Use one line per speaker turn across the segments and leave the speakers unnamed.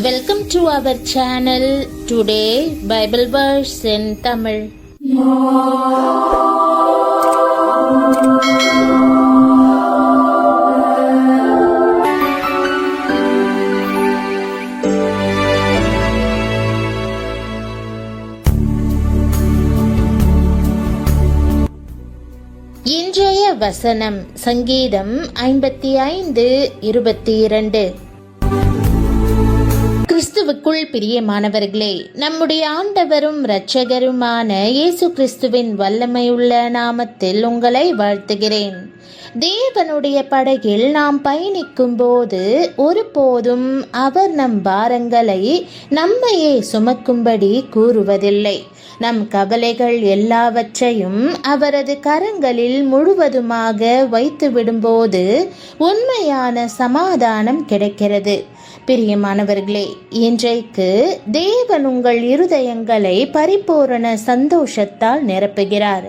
Welcome to our channel. Today Bible verse in Tamil. இன்றைய வசனம் சங்கீதம் 55:22. கிறிஸ்துவுக்குள் பிரியமானவர்களே, நம்முடைய ஆண்டவரும் இரட்சகருமான இயேசு கிறிஸ்துவின் வல்லமையுள்ள நாமத்தில் உங்களை வாழ்த்துகிறேன். தேவனுடைய படகில் நாம் பயணிக்கும் போது ஒருபோதும் அவர் நம் பாரங்களை நம்மையே சுமக்கும்படி கூறுவதில்லை. நம் கவலைகள் எல்லாவற்றையும் அவரது கரங்களில் முழுவதுமாக வைத்து விடும்போது உண்மையான சமாதானம் கிடைக்கிறது. பிரியமானவர்களே, இன்றைக்கு தேவன் உங்கள் இருதயங்களை பரிபூரண சந்தோஷத்தால் நிரப்புகிறார்.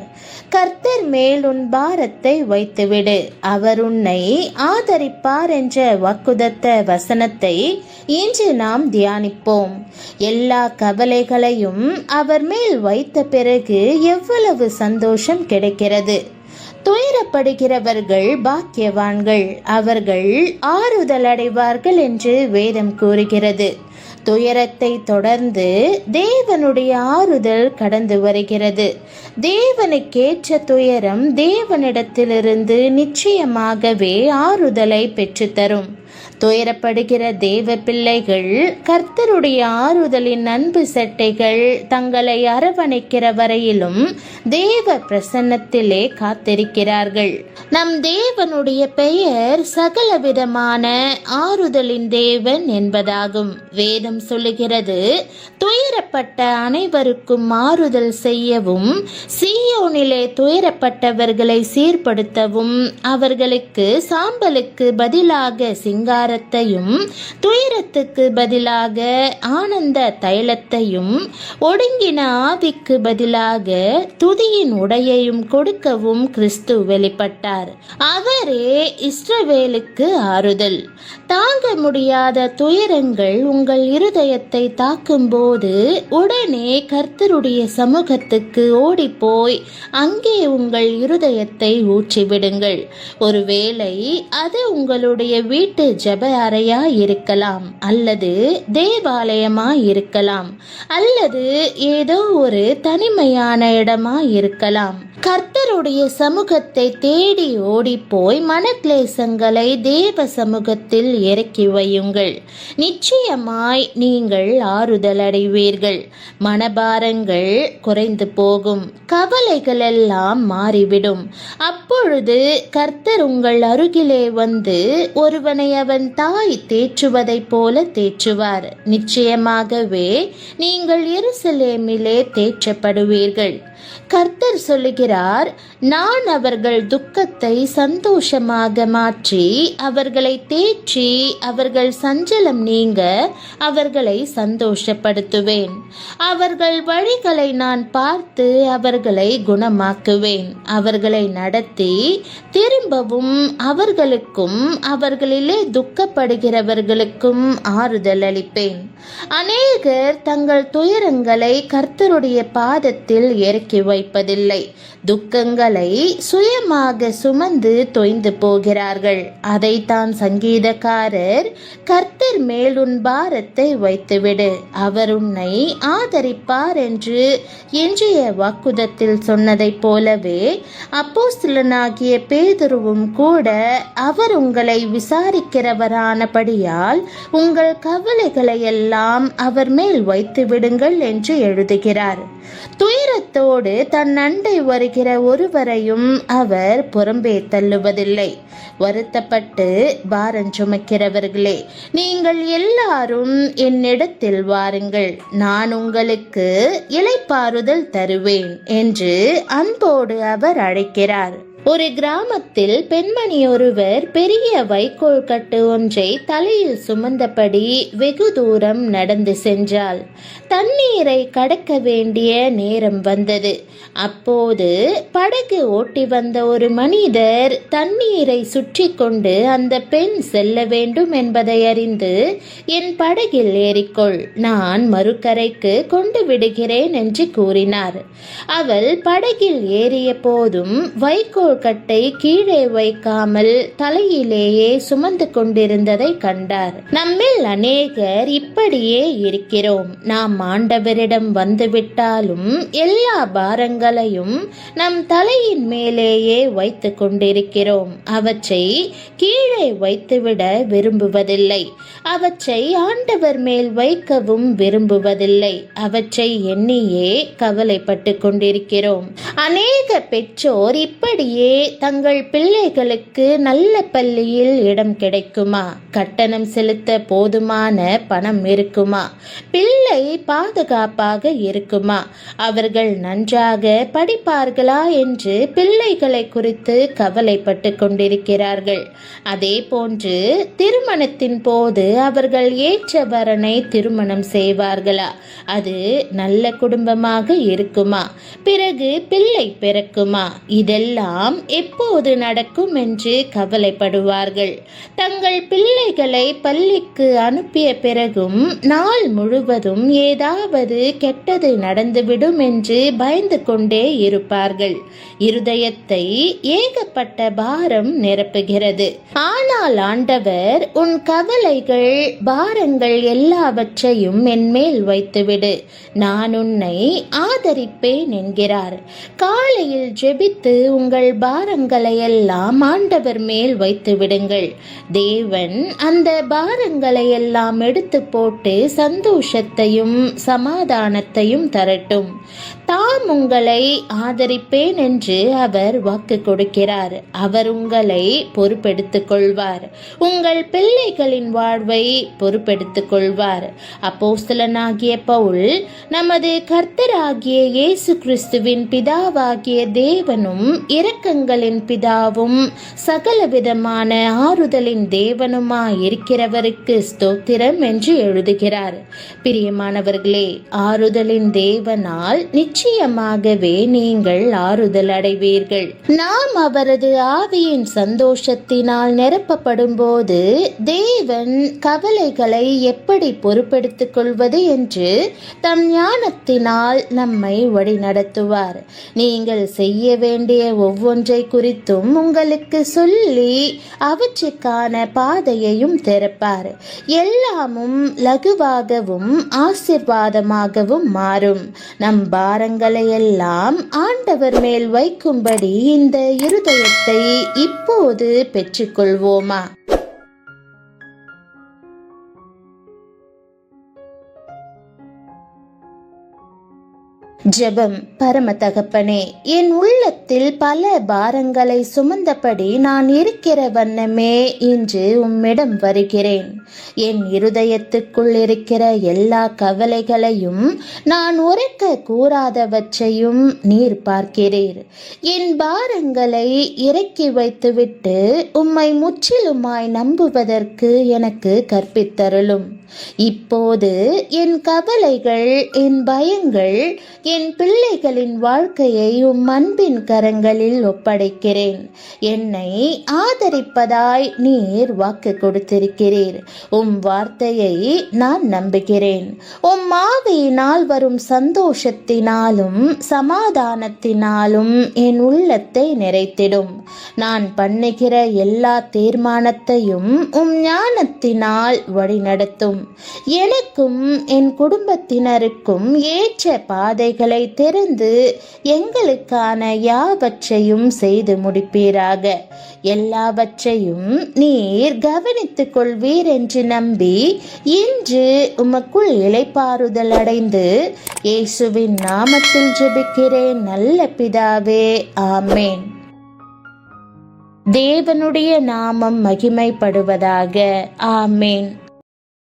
கர்த்தர் மேல் உன் பாரத்தை வைத்துவிடு, அவர் உன்னை ஆதரிப்பார் என்ற வாக்குதத்த வசனத்தை இன்று நாம் தியானிப்போம். எல்லா கவலைகளையும் அவர் மேல் வைத்த பிறகு எவ்வளவு சந்தோஷம் கிடைக்கிறது. துயரப்படுகிறவர்கள் பாக்கியவான்கள், அவர்கள் ஆறுதல் அடைவார்கள் என்று வேதம் கூறுகிறது. துயரத்தை தொடர்ந்து தேவனுடைய ஆறுதல் கடந்து வருகிறது. தேவனுக்கேற்ற துயரம் தேவனிடத்திலிருந்து நிச்சயமாகவே ஆறுதலை பெற்றுத்தரும். துயரப்படுகிற தேவ பிள்ளைகள் கர்த்தருடைய ஆறுதலின் அன்பு செட்டைகள் தங்களை அரவணைக்கிற வரையிலும் தேவ பிரசன்னத்திலே காத்திருக்கிறார்கள். நம் தேவனுடைய பெயர் சகலவிதமான ஆறுதலின் தேவன் என்பதாகும். வேதம் சொல்லுகிறது, துயரப்பட்ட அனைவருக்கும் ஆறுதல் செய்யவும், சீயோனிலே துயரப்பட்டவர்களை சீர்படுத்தவும், அவர்களுக்கு சாம்பலுக்கு பதிலாக சிங்காரத்தையும், துயரத்துக்கு பதிலாக ஆனந்த தைலத்தையும், ஒடுங்கின ஆவிக்கு பதிலாக துதியின் உடையையும் கொடுக்கவும் கிறிஸ்து வெளிப்பட்டார். அவரே இஸ்ரவேலுக்கு ஆறுதல். தாங்க முடியாத துயரங்கள் உங்கள் இருதயத்தை தாக்கும் போது உடனே கர்த்தருடைய சமூகத்துக்கு ஓடிப்போய் அங்கே உங்கள் இருதயத்தை ஊற்றிவிடுங்கள். ஒருவேளை அது உங்களுடைய வீட்டு ஜெப அறையா இருக்கலாம், அல்லது தேவாலயமா இருக்கலாம், அல்லது ஏதோ ஒரு தனிமையான இடமா இருக்கலாம். கர்த்தருடைய சமூகத்தை தேடி ஓடிப்போய் மனக்லேசங்களை தேவ சமூகத்தில் இறக்கி வையுங்கள். நிச்சயமாய் நீங்கள் ஆறுதல் அடைவீர்கள். மனபாரங்கள் குறைந்து போகும், கவலைகள் எல்லாம் மாறிவிடும். அப்பொழுது கர்த்தர் உங்கள் அருகிலே வந்து ஒருவனை அவன் தாய் தேற்றுவதைப் போல தேற்றுவார். நிச்சயமாகவே நீங்கள் எருசலேமிலே தேற்றப்படுவீர்கள். கர்த்தர் சொல்லுகிறார், நான் அவர்கள் துக்கத்தை சந்தோஷமாக மாற்றி அவர்களை தேற்றி அவர்கள் சஞ்சலம் நீங்க அவர்களை சந்தோஷப்படுத்துவேன். அவர்கள் வழிகளை நான் பார்த்து அவர்களை குணமாக்குவேன். அவர்களை நடத்தி திரும்பவும் அவர்களுக்கும் அவர்களிலே துக்கப்படுகிறவர்களுக்கும் ஆறுதல் அளிப்பேன். அநேகர் தங்கள் துயரங்களை கர்த்தருடைய பாதத்தில் இறக்கி வைப்பதில்லை. துக்கங்களை சுயமாக சுமந்து தொய்ந்து போகிறார்கள். அதைத்தான் சங்கீதக்காரர், கர்த்தர் மேல் உன் பாரத்தை வைத்துவிடு, அவர் உன்னை ஆதரிப்பார் என்று இன்றைய வாக்குதத்தில் சொன்னதைப் போலவே அப்போஸ்தலனாகிய பேதுருவும் கூட அவர் உங்களை விசாரிக்கிறவரானபடியால் உங்கள் கவலைகளை எல்லாம் அவர் மேல் வைத்து விடுங்கள் என்று எழுதுகிறார். துயரத்தோடு தன் அண்டை வருகிற ஒருவரையும் அவர் புறம்பே தள்ளுவதில்லை. வருத்தப்பட்டு பாரம் சுமக்கிறவர்களே, நீங்கள் எல்லாரும் என்னிடத்தில் வாருங்கள், நான் உங்களுக்கு இளைப்பாறுதல் தருவேன் என்று அன்போடு அவர் அழைக்கிறார். ஒரு கிராமத்தில் பெண்மணி ஒருவர் பெரிய வைக்கோல் கட்டு ஒன்றை தலையில் சுமந்தபடி வெகு தூரம் நடந்து சென்றாள். தண்ணீரை கடக்க வேண்டிய நேரம் வந்தது. அப்போது படகு ஓட்டி வந்த ஒரு மனிதர் தண்ணீரை சுற்றி கொண்டு அந்த பெண் செல்ல வேண்டும் என்பதை அறிந்து, என் படகில் ஏறிக்கொள், நான் மறுக்கரைக்கு கொண்டு விடுகிறேன் என்று கூறினார். அவள் படகில் ஏறிய போதும் வைக்கோல் கட்டை கீழே வைக்காமல் தலையிலேயே சுமந்து கொண்டிருந்ததை கண்டார். நம்மில் அநேகர் இப்படியே இருக்கிறோம். நாம் ஆண்டவரிடம் வந்துவிட்டாலும் எல்லா பாரங்களையும் நம் தலையின் மேலேயே வைத்து கொண்டிருக்கிறோம். அவற்றை கீழே வைத்துவிட விரும்புவதில்லை. அவற்றை ஆண்டவர் மேல் வைக்கவும் விரும்புவதில்லை. அவற்றை எண்ணியே கவலைப்பட்டு கொண்டிருக்கிறோம். அநேக பெற்றோர் இப்படியே தங்கள் பிள்ளைகளுக்கு நல்ல பள்ளியில் இடம் கிடைக்குமா, கட்டணம் செலுத்த போதுமான பணம் இருக்குமா, பிள்ளை பாதுகாப்பாக இருக்குமா, அவர்கள் நன்றாக படிப்பார்களா என்று பிள்ளைகளை குறித்து கவலைப்பட்டு கொண்டிருக்கிறார்கள். அதே போன்று திருமணத்தின் போது அவர்கள் ஏற்ற வரனை திருமணம் செய்வார்களா, அது நல்ல குடும்பமாக இருக்குமா, பிறகு பிள்ளை பிறக்குமா, இதெல்லாம் எப்போது நடக்கும் என்று கவலைப்படுவார்கள். தங்கள் பிள்ளைகளை பள்ளிக்கு அனுப்பிய பிறகும் நாள் முழுவதும் ஏதாவது கெட்டது நடந்துவிடும் என்று பயந்து கொண்டே இருப்பார்கள். இருதயத்தை ஏகப்பட்ட பாரம் நிரப்புகிறது. ஆனால் ஆண்டவர், உன் கவலைகள் பாரங்கள் எல்லாவற்றையும் என்மேல் வைத்துவிடு, நான் உன்னை ஆதரிப்பேன் என்கிறார். காலையில் ஜெபித்து உங்கள் பாரங்களை எல்லாம் ஆண்டவர் மேல் வைத்து விடுங்கள். தேவன் அந்த பாரங்களை எல்லாம் எடுத்து போட்டு சந்தோஷத்தையும் சமாதானத்தையும் தரட்டும். தாம் உங்களை ஆதரிப்பேன் என்று அவர் வாக்கு கொடுக்கிறார். அவர் உங்களை பொறுப்பெடுத்துக் கொள்வார். உங்கள் பிள்ளைகளின் வாழ்வை பொறுப்பெடுத்துக் கொள்வார். அப்போஸ்தலனாகிய பவுல், நமது கர்த்தராகிய இயேசு கிறிஸ்துவின் பிதாவாகிய தேவனும் இரக்கங்களின் பிதாவும் சகலவிதமான ஆறுதலின் தேவனுமாய் இருக்கிறவருக்கு ஸ்தோத்திரம் என்று எழுதுகிறார். பிரியமானவர்களே, ஆறுதலின் தேவனால் நிச்சயமாகவே நீங்கள் ஆறுதல் அடைவீர்கள். நாம் அவரது ஆவியின் சந்தோஷத்தினால் நிரப்பப்படும் போது தேவன் கவலைகளை எப்படி பொறுப்பெடுத்துக் கொள்வது என்று தம் ஞானத்தினால் நம்மை வழிநடத்துவார். நீங்கள் செய்ய வேண்டிய ஒவ்வொன்றை குறித்தும் உங்களுக்கு சொல்லி அவற்றுக்கான பாதையையும் திறப்பார். எல்லாமும் லகுவாகவும் ஆசீர்வாதமாகவும் மாறும். நம் பாரங்களை எல்லாம் ஆண்டவர் மேல் வைக்கும்படி இந்த இருதயத்தை இப்போது பெற்றுக்கொள்வோமா? ஜெபம். பரம தகப்பனே, என் உள்ளத்தில் பல பாரங்களை சுமந்தபடி நான் இருக்கிற வண்ணமே இன்று உம்மிடம் வருகிறேன். என் இருதயத்துக்குள் இருக்கிற எல்லா கவலைகளையும், நான் உரைக்க கூறாதவற்றையும் நீர் பார்க்கிறீர். என் பாரங்களை இறக்கி வைத்துவிட்டு உம்மை முற்றிலுமாய் நம்புவதற்கு எனக்கு கற்பித்தருளும். இப்போது என் கவலைகள், என் பயங்கள், என் பிள்ளைகளின் வாழ்க்கையை உம் அன்பின் கரங்களில் ஒப்படைக்கிறேன். என்னை ஆதரிப்பதாய் நீர் வாக்கு கொடுத்திருக்கிறீர். உம் வார்த்தையை நான் நம்புகிறேன். உம் ஆவியினால் வரும் சந்தோஷத்தினாலும் சமாதானத்தினாலும் என் உள்ளத்தை நிறைத்திடும். நான் பண்ணுகிற எல்லா தீர்மானத்தையும் உம் ஞானத்தினால் வழிநடத்தும். எனக்கும் என் குடும்பத்தினருக்கும் ஏற்ற பாதைகளை திறந்து எங்களுக்கான யாவற்றையும் செய்து முடிப்பீராக. எல்லாவற்றையும் நீர் கவனித்துக் கொள்வீர் என்று நம்பி இன்று உமக்குள் இளைப்பாறுதல் அடைந்து இயேசுவின் நாமத்தில் ஜெபிக்கிறேன் நல்ல பிதாவே, ஆமேன். தேவனுடைய நாமம் மகிமைப்படுவதாக. ஆமேன்.